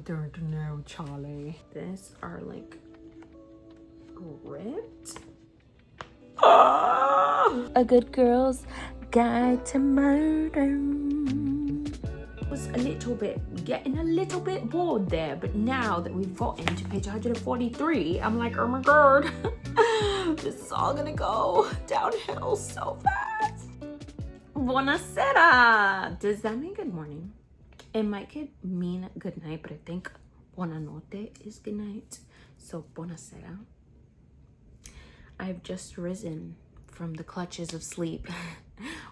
don't know, Charlie. These are like ripped. A good girl's guide to murder. Was getting a little bit bored there, but now that we've gotten to page 143, I'm like, oh my god, this is all gonna go downhill so fast. Buonasera. Does that mean good morning? It might mean good night, but I think buonanotte is good night. So buonasera. I've just risen from the clutches of sleep,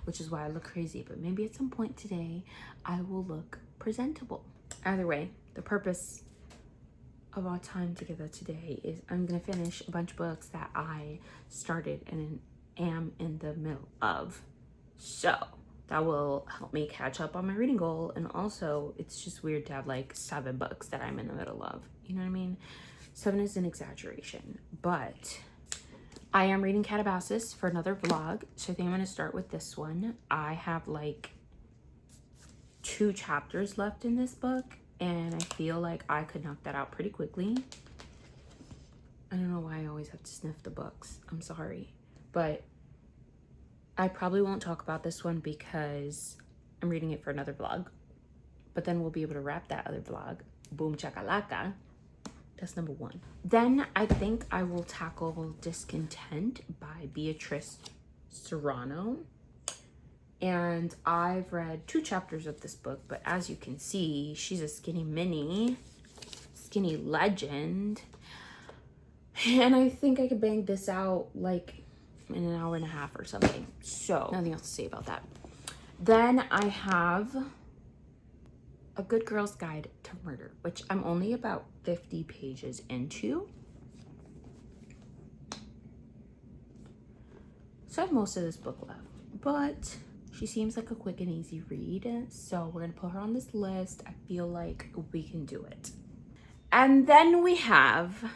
which is why I look crazy, but maybe at some point today I will look presentable. Either way, the purpose of our time together today is I'm gonna finish a bunch of books that I started and am in the middle of. So that will help me catch up on my reading goal, and also it's just weird to have like 7 books that I'm in the middle of, you know what I mean? 7 is an exaggeration, but I am reading Calabasas for another vlog, so I think I'm going to start with this one. I have like 2 chapters left in this book, and I feel like I could knock that out pretty quickly. I don't know why I always have to sniff the books. I'm sorry. But I probably won't talk about this one because I'm reading it for another vlog. But then we'll be able to wrap that other vlog. Boom chakalaka. That's number 1. Then I think I will tackle Discontent by Beatrice Serrano. And I've read 2 chapters of this book, but as you can see, she's a skinny legend. And I think I could bang this out like in an hour and a half or something. So nothing else to say about that. Then I have A Good Girl's Guide to Murder, which I'm only about 50 pages into. So I have most of this book left, but she seems like a quick and easy read. So we're gonna put her on this list. I feel like we can do it. And then we have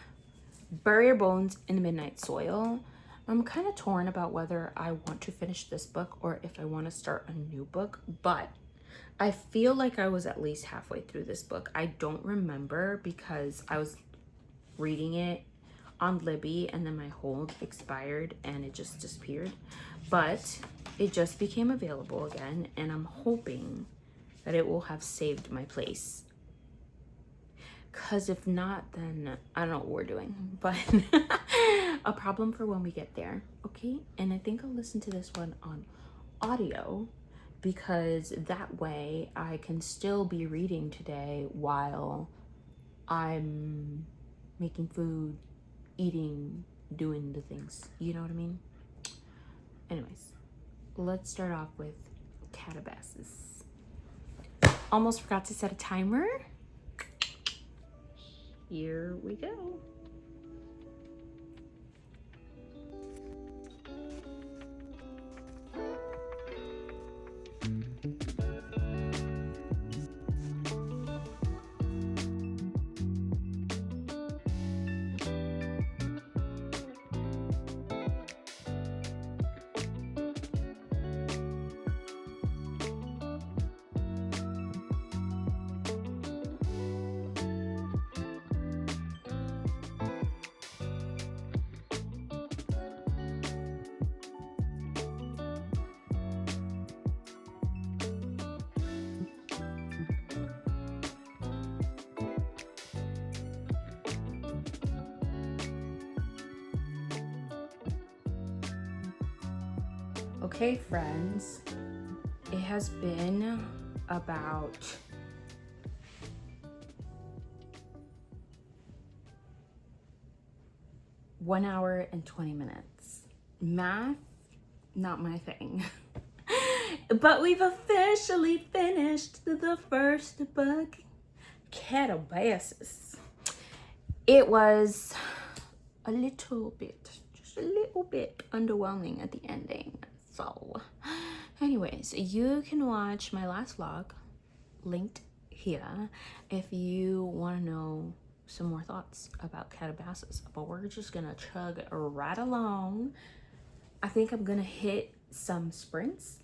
Bury Your Bones in the Midnight Soil. I'm kind of torn about whether I want to finish this book or if I want to start a new book, but I feel like I was at least halfway through this book. I don't remember because I was reading it on Libby and then my hold expired and it just disappeared. But it just became available again, and I'm hoping that it will have saved my place. Because if not, then I don't know what we're doing, but a problem for when we get there, okay? And I think I'll listen to this one on audio because that way I can still be reading today while I'm making food, eating, doing the things, you know what I mean? Anyways, let's start off with Calabasas. Almost forgot to set a timer. Here we go. Okay, friends, it has been about 1 hour and 20 minutes. Math, not my thing. But we've officially finished the first book, Calabasas. It was a little bit, just a little bit underwhelming at the ending. So anyways, you can watch my last vlog linked here if you want to know some more thoughts about Calabasas, but we're just gonna chug right along. I think I'm gonna hit some sprints,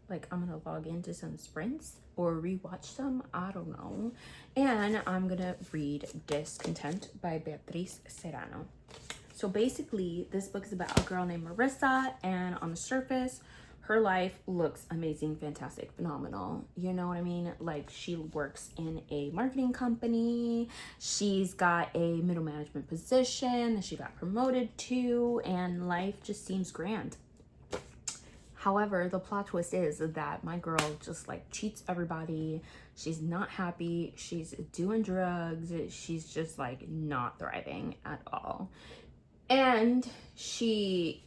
like I'm gonna log into some sprints or rewatch some, I don't know. And I'm gonna read Discontent by Beatriz Serrano. So basically, this book is about a girl named Marissa, and on the surface, her life looks amazing, fantastic, phenomenal. You know what I mean? Like, she works in a marketing company. She's got a middle management position that she got promoted to, and life just seems grand. However, the plot twist is that my girl just like cheats everybody. She's not happy. She's doing drugs. She's just like not thriving at all. And she,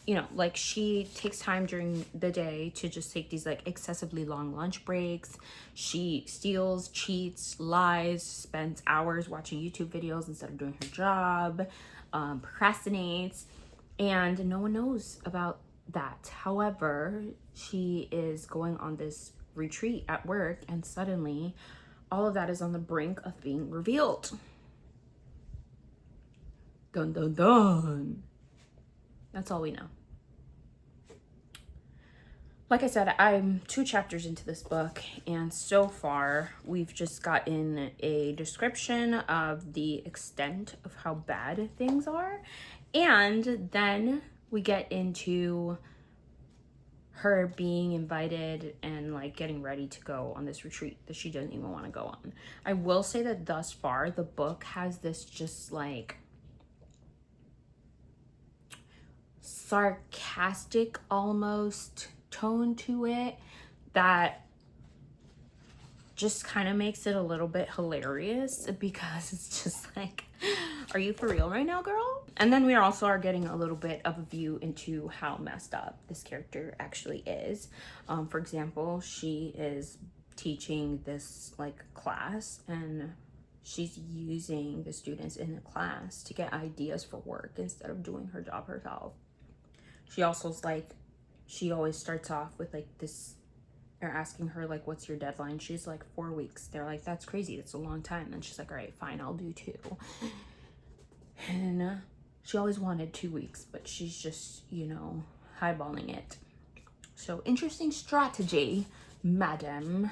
you know, like she takes time during the day to just take these like excessively long lunch breaks. She steals, cheats, lies, spends hours watching YouTube videos instead of doing her job, procrastinates, and no one knows about that. However, she is going on this retreat at work, and suddenly all of that is on the brink of being revealed. Dun dun dun. That's all we know. Like I said, I'm 2 chapters into this book, and so far we've just gotten a description of the extent of how bad things are, and then we get into her being invited and like getting ready to go on this retreat that she doesn't even want to go on. I will say that thus far the book has this just like sarcastic almost tone to it that just kind of makes it a little bit hilarious, because it's just like, are you for real right now, girl? And then we also are getting a little bit of a view into how messed up this character actually is. For example, she is teaching this like class, and she's using the students in the class to get ideas for work instead of doing her job herself. She also is like, she always starts off with like this, they're asking her like, what's your deadline? She's like, 4 weeks. They're like, that's crazy, that's a long time. And she's like, all right, fine, I'll do 2. And she always wanted 2 weeks, but she's just, you know, highballing it. So interesting strategy, madam.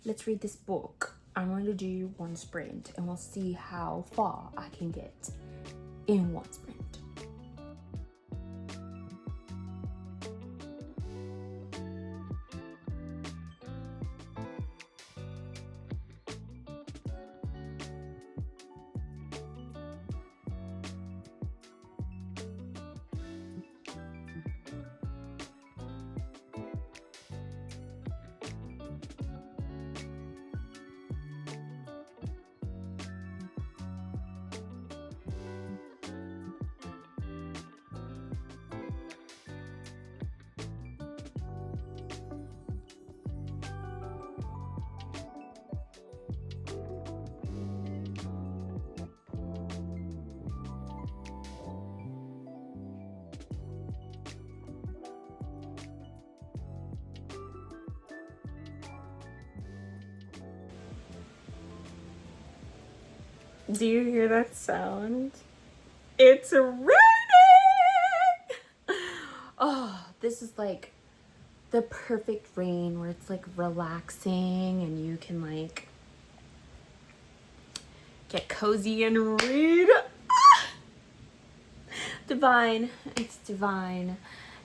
Let's read this book. I'm going to do 1 sprint, and we'll see how far I can get in 1 sprint. Do you hear that sound? It's raining! Oh, this is like the perfect rain where it's like relaxing and you can like get cozy and read. Ah! Divine. It's divine.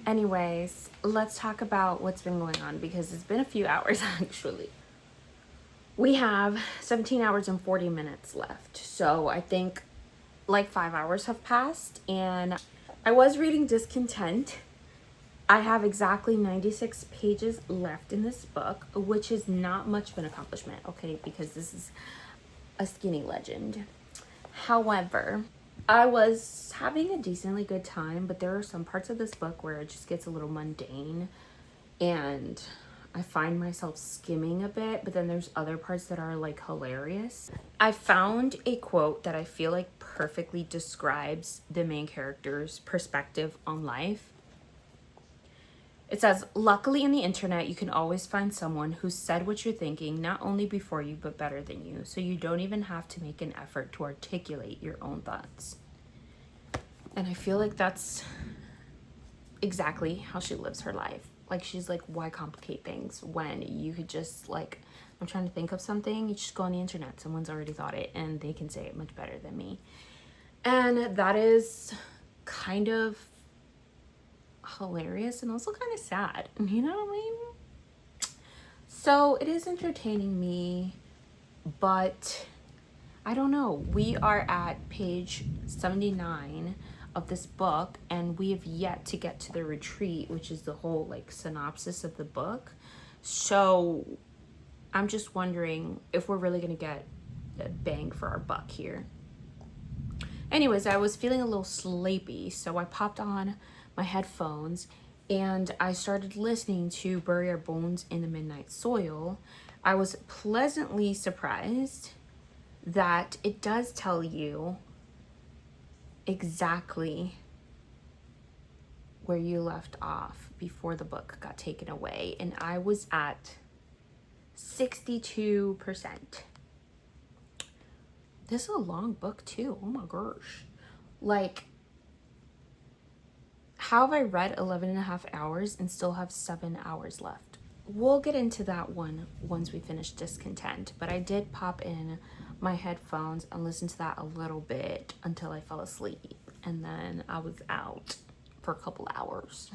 Anyways, let's talk about what's been going on, because it's been a few hours actually. We have 17 hours and 40 minutes left. So I think like 5 hours have passed, and I was reading Discontent. I have exactly 96 pages left in this book, which is not much of an accomplishment, okay, because this is a skinny legend. However, I was having a decently good time, but there are some parts of this book where it just gets a little mundane, and I find myself skimming a bit, but then there's other parts that are like hilarious. I found a quote that I feel like perfectly describes the main character's perspective on life. It says, luckily in the internet, you can always find someone who said what you're thinking, not only before you, but better than you. So you don't even have to make an effort to articulate your own thoughts. And I feel like that's exactly how she lives her life. Like, she's like, why complicate things when you could just, like, I'm trying to think of something, you just go on the internet, someone's already thought it and they can say it much better than me. And that is kind of hilarious and also kind of sad, you know what I mean? So it is entertaining me, but I don't know. We are at page 79 of this book, and we have yet to get to the retreat, which is the whole like synopsis of the book. So I'm just wondering if we're really gonna get a bang for our buck here. Anyways, I was feeling a little sleepy, so I popped on my headphones and I started listening to Bury Our Bones in the Midnight Soil. I was pleasantly surprised that it does tell you exactly where you left off before the book got taken away, and I was at 62%. This is a long book too. Oh my gosh. Like, how have I read 11 and a half hours and still have 7 hours left? We'll get into that one once we finish Discontent, but I did pop in my headphones and listen to that a little bit until I fell asleep, and then I was out for a couple hours.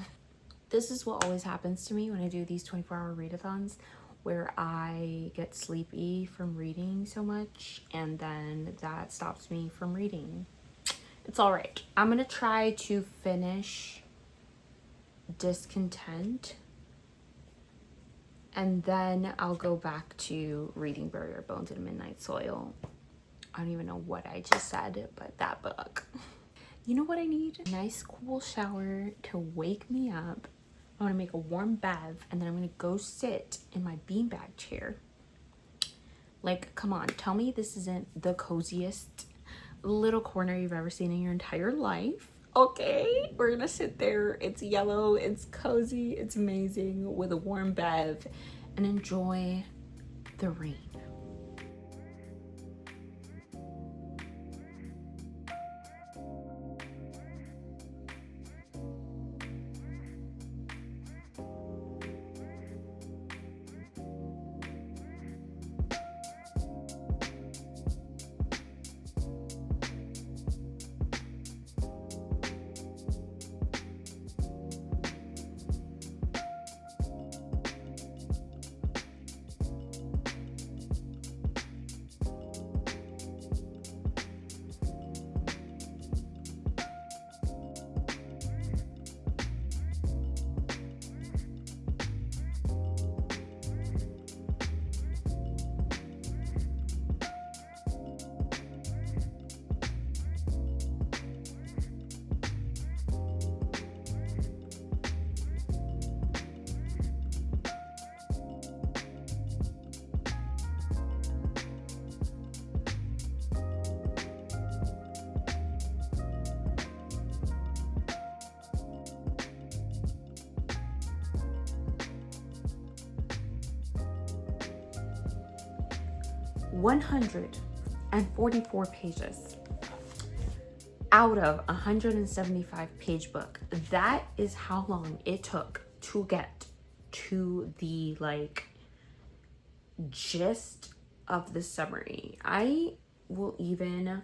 This is what always happens to me when I do these 24-hour readathons, where I get sleepy from reading so much, and then that stops me from reading. It's all right. I'm gonna try to finish Discontent, and then I'll go back to reading Bury Our Bones in Midnight Soil. I don't even know what I just said, but that book. You know what I need? A nice cool shower to wake me up. I want to make a warm bath, and then I'm going to go sit in my beanbag chair. Like, come on, tell me this isn't the coziest little corner you've ever seen in your entire life. Okay, we're gonna sit there. It's yellow, it's cozy, it's amazing, with a warm bath, and enjoy the rain. $144 pages out of a 175 page book. That is how long it took to get to the like gist of the summary. I will even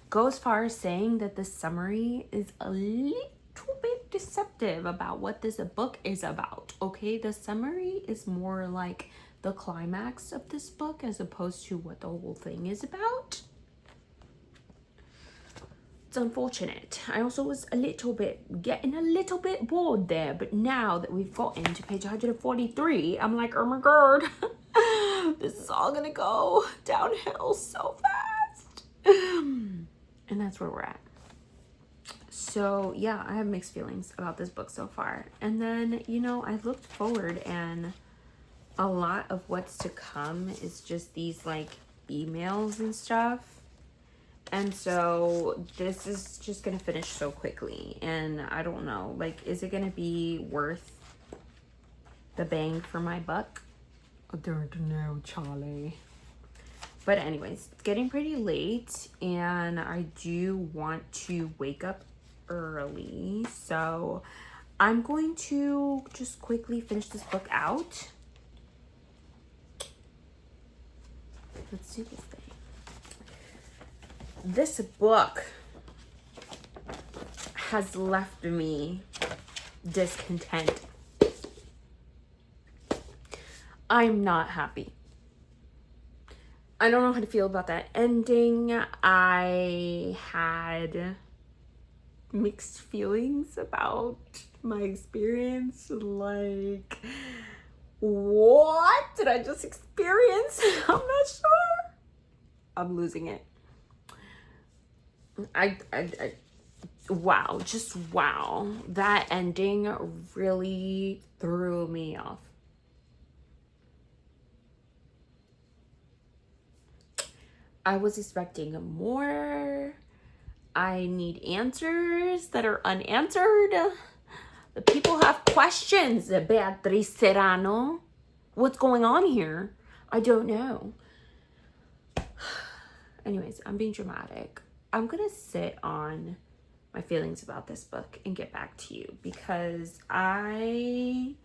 go as far as saying that the summary is a little bit deceptive about what this book is about. Okay, the summary is more like the climax of this book as opposed to what the whole thing is about. It's unfortunate. I also was getting a little bit bored there, but now that we've gotten to page 143, I'm like, oh my god, this is all gonna go downhill so fast. And that's where we're at. So yeah, I have mixed feelings about this book so far. And then, you know, I looked forward, and a lot of what's to come is just these like emails and stuff. And so this is just gonna finish so quickly, and I don't know, like, is it gonna be worth the bang for my buck? I don't know, Charlie. But anyways, it's getting pretty late, and I do want to wake up early, so I'm going to just quickly finish this book out. Let's do this thing. This book has left me discontent. I'm not happy. I don't know how to feel about that ending. I had mixed feelings about my experience. Like, what did I just experience? I'm not sure. I'm losing it. Wow, just wow. That ending really threw me off. I was expecting more. I need answers that are unanswered. The people have questions, Beatriz Serrano. What's going on here? I don't know. Anyways, I'm being dramatic. I'm gonna sit on my feelings about this book and get back to you because I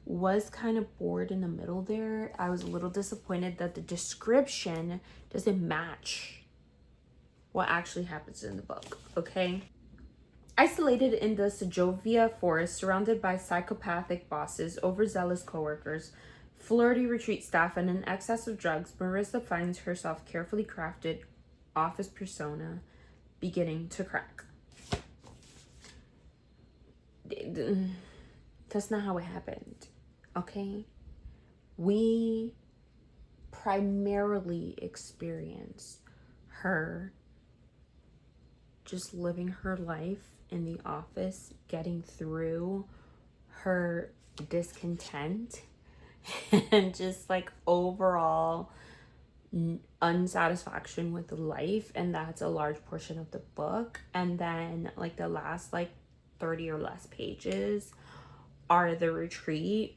was kind of bored in the middle there. I was a little disappointed that the description doesn't match what actually happens in the book, okay? Isolated in the Segovia forest, surrounded by psychopathic bosses, overzealous coworkers, flirty retreat staff, and an excess of drugs, Marissa finds herself carefully crafted office persona beginning to crack. That's not how it happened, okay? We primarily experience her just living her life in the office, getting through her discontent and just like overall unsatisfaction with life, and that's a large portion of the book. And then like the last like 30 or less pages are the retreat,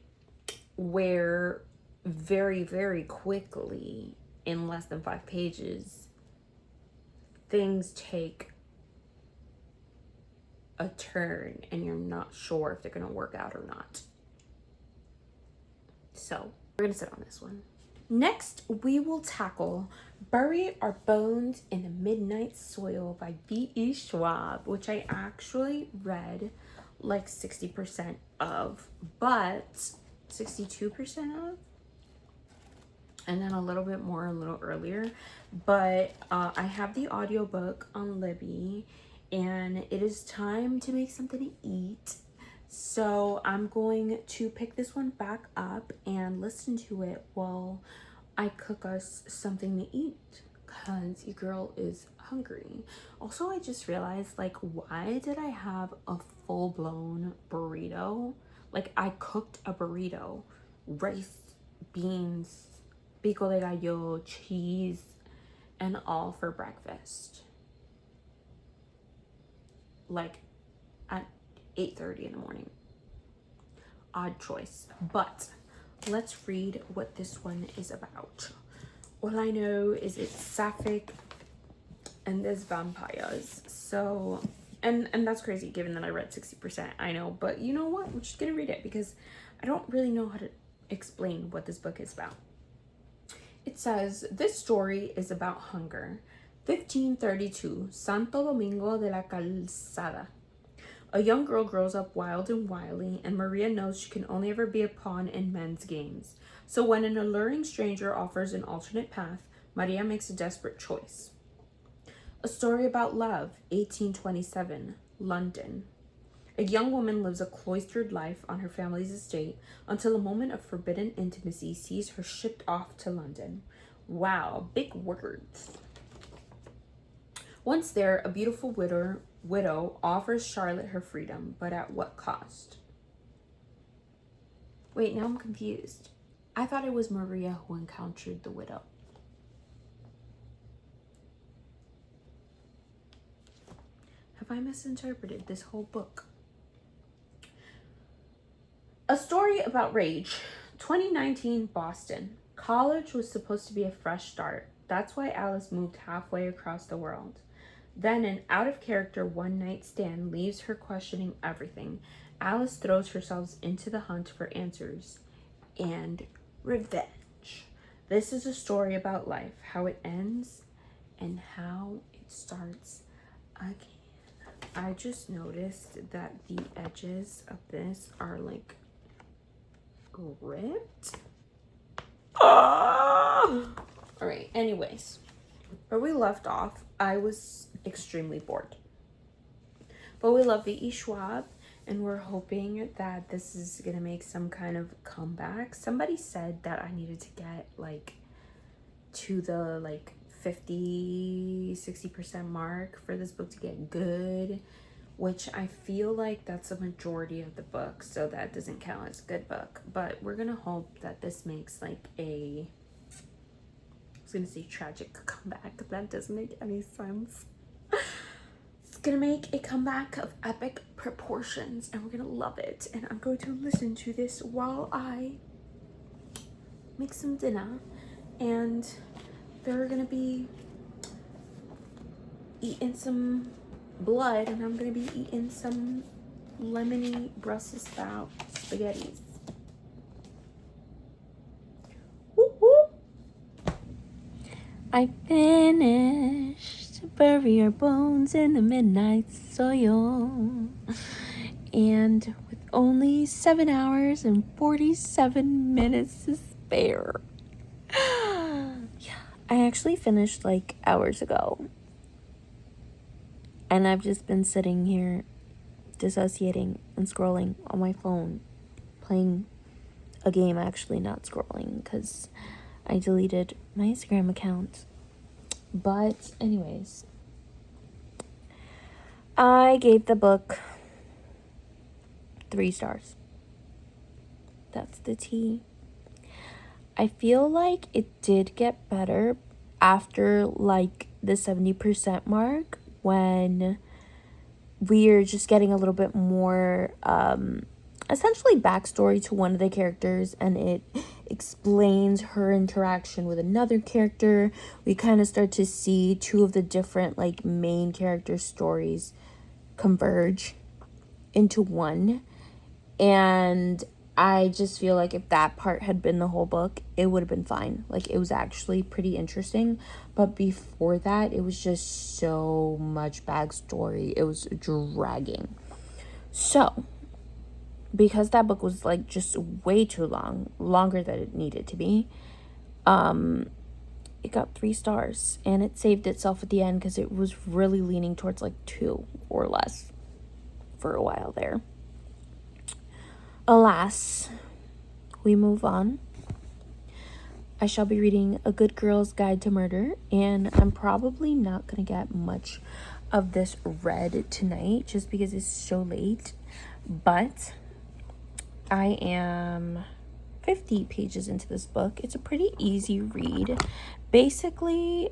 where very, very quickly, in less than 5 pages, things take a turn and you're not sure if they're gonna work out or not. So we're gonna sit on this one. Next, we will tackle Bury Our Bones in the Midnight Soil by B.E. Schwab, which I actually read like 60% of, but 62% of, and then a little bit more a little earlier. But I have the audiobook on Libby, and it is time to make something to eat. So I'm going to pick this one back up and listen to it while I cook us something to eat, because your girl is hungry. Also, I just realized, like, why did I have a full-blown burrito? Like, I cooked a burrito, rice, beans, pico de gallo, cheese, and all for breakfast. Like, at 8:30 in the morning. Odd choice, but let's read what this one is about. All I know is it's sapphic and there's vampires. So, and that's crazy given that I read 60%, I know, but you know what? We're just gonna read it because I don't really know how to explain what this book is about. It says, this story is about hunger. 1532, Santo Domingo de la Calzada. A young girl grows up wild and wily, and Maria knows she can only ever be a pawn in men's games. So when an alluring stranger offers an alternate path, Maria makes a desperate choice. A story about love, 1827, London. A young woman lives a cloistered life on her family's estate until a moment of forbidden intimacy sees her shipped off to London. Wow, big words. Once there, a beautiful widow offers Charlotte her freedom, but at what cost? Wait, now I'm confused. I thought it was Maria who encountered the widow. Have I misinterpreted this whole book? A story about rage. 2019 Boston. College was supposed to be a fresh start. That's why Alice moved halfway across the world. Then an out-of-character one-night stand leaves her questioning everything. Alice throws herself into the hunt for answers and revenge. This is a story about life, how it ends and how it starts again. I just noticed that the edges of this are like ripped. All right, anyways, where we left off, I was extremely bored. But we love V.E. Schwab, and we're hoping that this is gonna make some kind of comeback. Somebody said that I needed to get like to the like 50-60% mark for this book to get good, which I feel like that's a majority of the book, so that doesn't count as a good book. But we're gonna hope that this makes like a, I was gonna say tragic comeback, but that doesn't make any sense. It's gonna make a comeback of epic proportions, and we're gonna love it. And I'm going to listen to this while I make some dinner, and they're gonna be eating some blood, and I'm gonna be eating some lemony Brussels sprout spaghettis. Woo-hoo. I finished Bury Your Bones in the Midnight Soil, and with only 7 hours and 47 minutes to spare. Yeah, I actually finished like hours ago. And I've just been sitting here dissociating and scrolling on my phone, playing a game, actually not scrolling because I deleted my Instagram account. But anyways, I gave the book 3 stars. That's the tea. I feel like it did get better after like the 70% mark, when we're just getting a little bit more essentially backstory to one of the characters, and it explains her interaction with another character. We kind of start to see 2 of the different like main character stories converge into one, and I just feel like if that part had been the whole book, it would have been fine. Like, it was actually pretty interesting. But before that, it was just so much backstory. It was dragging. So, because that book was like just way too long, longer than it needed to be, it got 3 stars. And it saved itself at the end because it was really leaning towards like 2 or less for a while there. Alas, we move on. I shall be reading A Good Girl's Guide to Murder, and I'm probably not going to get much of this read tonight just because it's so late, but I am 50 pages into this book. It's a pretty easy read. Basically,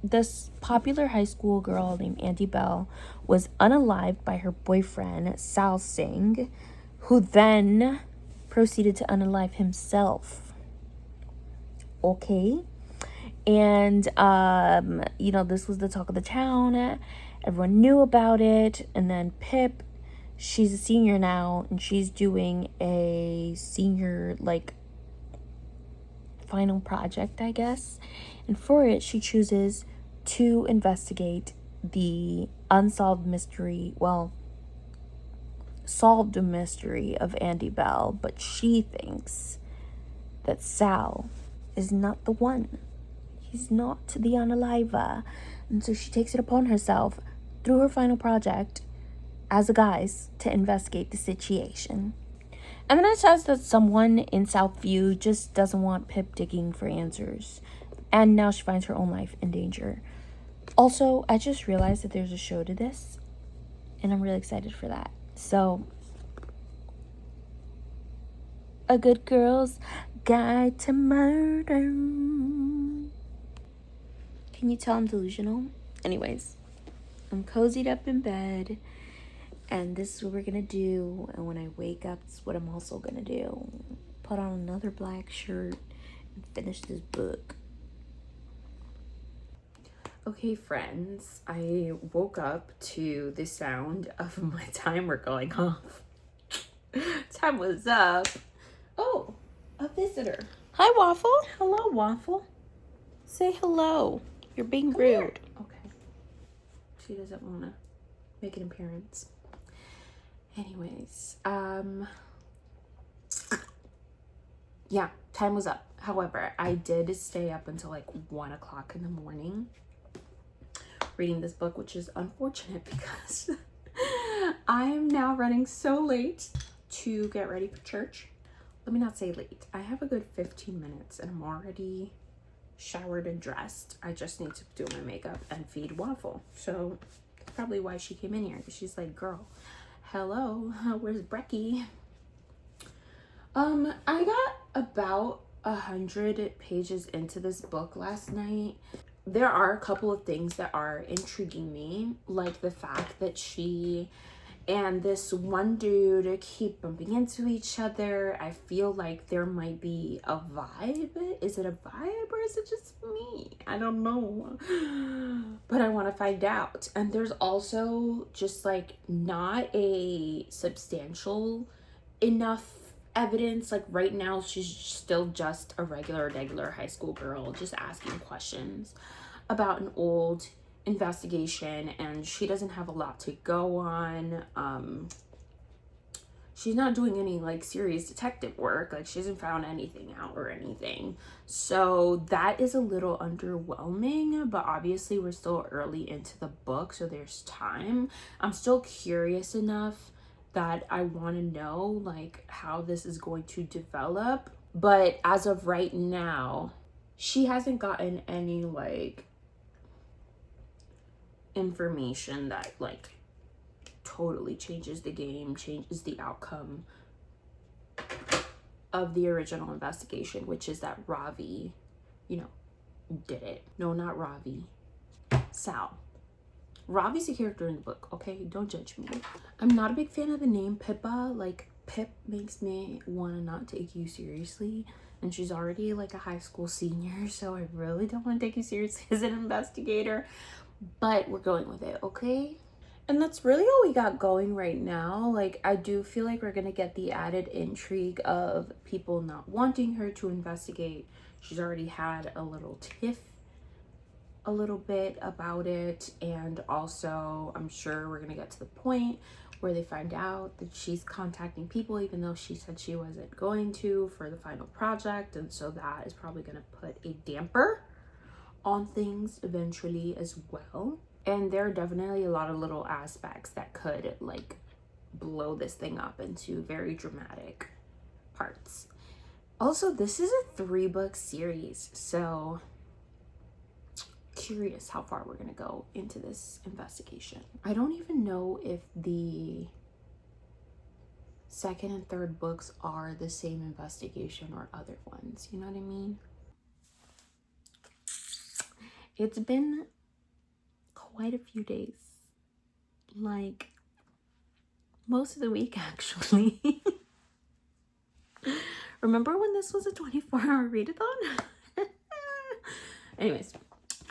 this popular high school girl named Auntie Belle was unalived by her boyfriend, Sal Singh, who then proceeded to unalive himself. Okay. And, this was the talk of the town. Everyone knew about it. And then Pip, she's a senior now, and she's doing a senior, final project, I guess. And for it, she chooses to investigate the unsolved mystery, solved a mystery of Auntie Belle, but she thinks that Sal is not the one. He's not the unaliver. And so she takes it upon herself through her final project as a guise to investigate the situation. And then it says that someone in Southview just doesn't want Pip digging for answers. And now she finds her own life in danger. Also, I just realized that there's a show to this, and I'm really excited for that. So, A Good Girl's Guide to Murder. Can you tell I'm delusional? Anyways, I'm cozied up in bed, and this is what we're gonna do. And when I wake up, this is what I'm also gonna do. Put on another black shirt and finish this book. Okay, friends, I woke up to the sound of my timer going off. Time was up. Oh, a visitor. Hi, Waffle. Hello, Waffle. Say hello. You're being Come rude. here. Okay. She doesn't want to make an appearance. Anyways, yeah, time was up. However, I did stay up until like 1 o'clock in the morning reading this book, which is unfortunate because I am now running so late to get ready for church. Let me not say late. I have a good 15 minutes and I'm already showered and dressed. I just need to do my makeup and feed Waffle. So that's probably why she came in here, because she's like, girl, hello, where's Brecky? I got about 100 pages into this book last night. There are a couple of things that are intriguing me, like the fact that she and this one dude keep bumping into each other. I feel like there might be a vibe. Is it a vibe or is it just me? I don't know. But I want to find out. And there's also just like not a substantial enough evidence. Like right now she's still just a regular high school girl just asking questions about an old investigation, and she doesn't have a lot to go on. She's not doing any like serious detective work. Like she hasn't found anything out or anything, so that is a little underwhelming. But obviously we're still early into the book, so there's time. I'm still curious enough that I want to know like how this is going to develop, but as of right now she hasn't gotten any like information that like totally changes the game, changes the outcome of the original investigation, which is that Ravi, you know, did it. No, not Ravi. Sal. Ravi's a character in the book, okay? Don't judge me. I'm not a big fan of the name Pippa. Like, Pip makes me want to not take you seriously. And she's already like a high school senior, so I really don't want to take you seriously as an investigator. But we're going with it, okay? And that's really all we got going right now. Like, I do feel like we're gonna get the added intrigue of people not wanting her to investigate. She's already had a little tiff a little bit about it, and also I'm sure we're gonna get to the point where they find out that she's contacting people even though she said she wasn't going to for the final project, and so that is probably gonna put a damper on things eventually as well. And there are definitely a lot of little aspects that could like blow this thing up into very dramatic parts. Also, this is a 3-book series, so curious how far we're gonna go into this investigation. I don't even know if the second and third books are the same investigation or other ones, you know what I mean? It's been quite a few days, like most of the week actually. Remember when this was a 24-hour readathon? Anyways,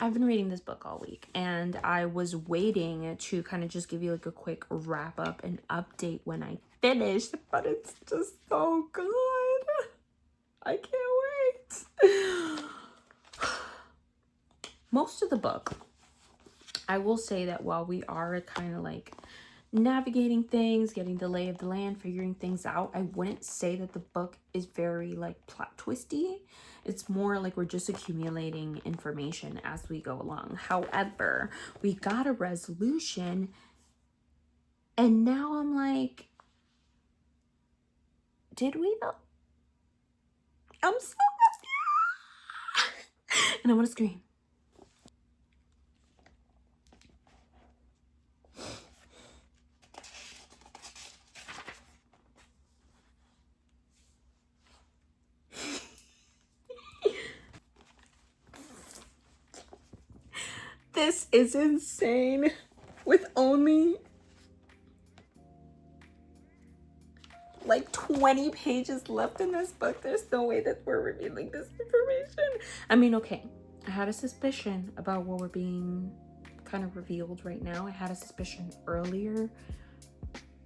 I've been reading this book all week, and I was waiting to kind of just give you like a quick wrap up and update when I finished, but it's just so good. I can't wait. Most of the book, I will say that while we are kind of like navigating things, getting the lay of the land, figuring things out, I wouldn't say that the book is very like plot twisty. It's more like we're just accumulating information as we go along. However, we got a resolution, and now I'm like, did we though? I'm so happy. And I want to scream. This is insane. With only like 20 pages left in this book, there's no way that we're revealing this information. I mean, okay, I had a suspicion about what we're being kind of revealed right now. I had a suspicion earlier.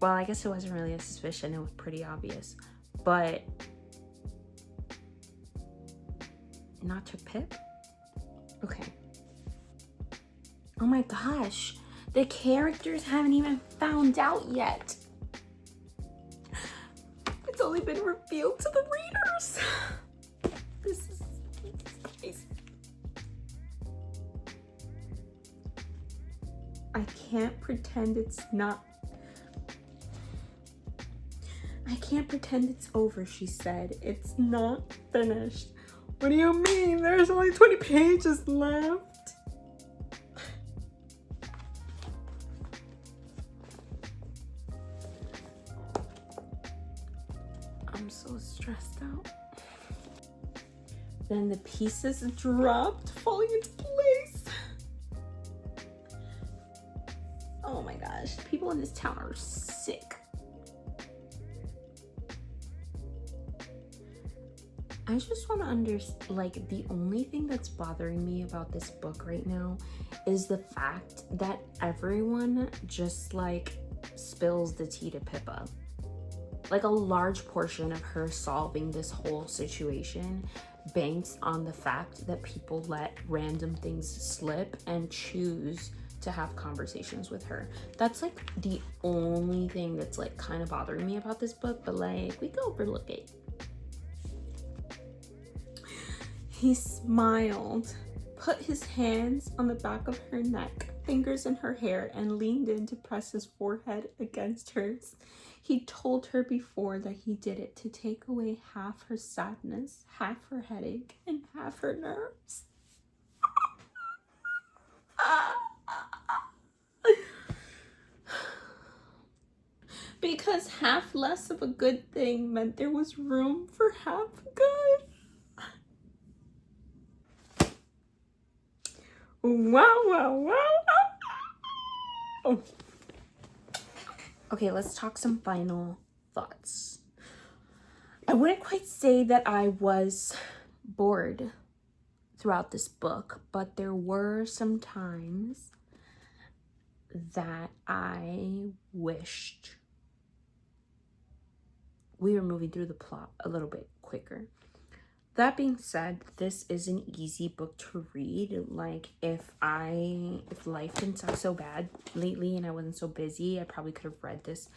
Well, I guess it wasn't really a suspicion. It was pretty obvious. But not to Pip? Okay. Oh my gosh. The characters haven't even found out yet. It's only been revealed to the readers. This is crazy. I can't pretend it's not. I can't pretend it's over, she said. It's not finished. What do you mean? There's only 20 pages left. I'm so stressed out. Then the pieces dropped, falling into place. Oh my gosh, people in this town are sick. I just want to understand, like, the only thing that's bothering me about this book right now is the fact that everyone just, like, spills the tea to Pippa. Like, a large portion of her solving this whole situation banks on the fact that people let random things slip and choose to have conversations with her. That's, like, the only thing that's, like, kind of bothering me about this book, but, like, we can overlook it. He smiled, put his hands on the back of her neck, fingers in her hair, and leaned in to press his forehead against hers. He told her before that he did it to take away half her sadness, half her headache, and half her nerves. Because half less of a good thing meant there was room for half good. Wow, wow, wow. Okay, let's talk some final thoughts. I wouldn't quite say that I was bored throughout this book, but there were some times that I wished we were moving through the plot a little bit quicker. That being said, this is an easy book to read. Like, if life didn't suck so bad lately and I wasn't so busy, I probably could have read this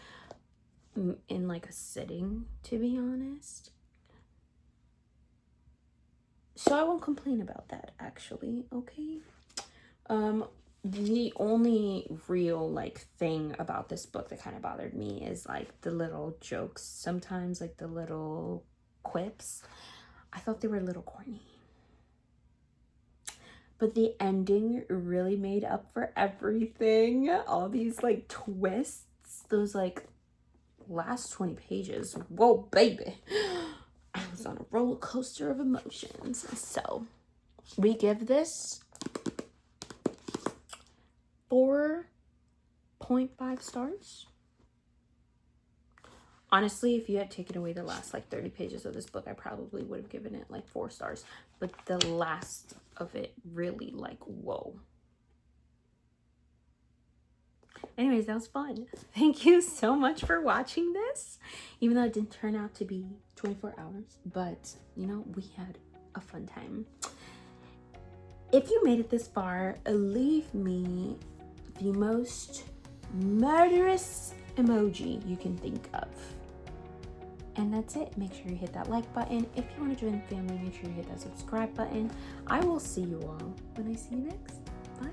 in like a sitting, to be honest. So I won't complain about that, actually, okay? The only real, like, thing about this book that kind of bothered me is, like, the little jokes. Sometimes, like, the little quips. I thought they were a little corny. But the ending really made up for everything. All these, like, twists. Those, like, last 20 pages. Whoa, baby. I was on a roller coaster of emotions. So, we give this 4.5 stars. Honestly, if you had taken away the last, like, 30 pages of this book, I probably would have given it, like, 4 stars. But the last of it really, like, whoa. Anyways, that was fun. Thank you so much for watching this. Even though it didn't turn out to be 24 hours. But, you know, we had a fun time. If you made it this far, leave me the most murderous emoji you can think of. And that's it. Make sure you hit that like button. If you want to join the family, make sure you hit that subscribe button. I will see you all when I see you next. Bye.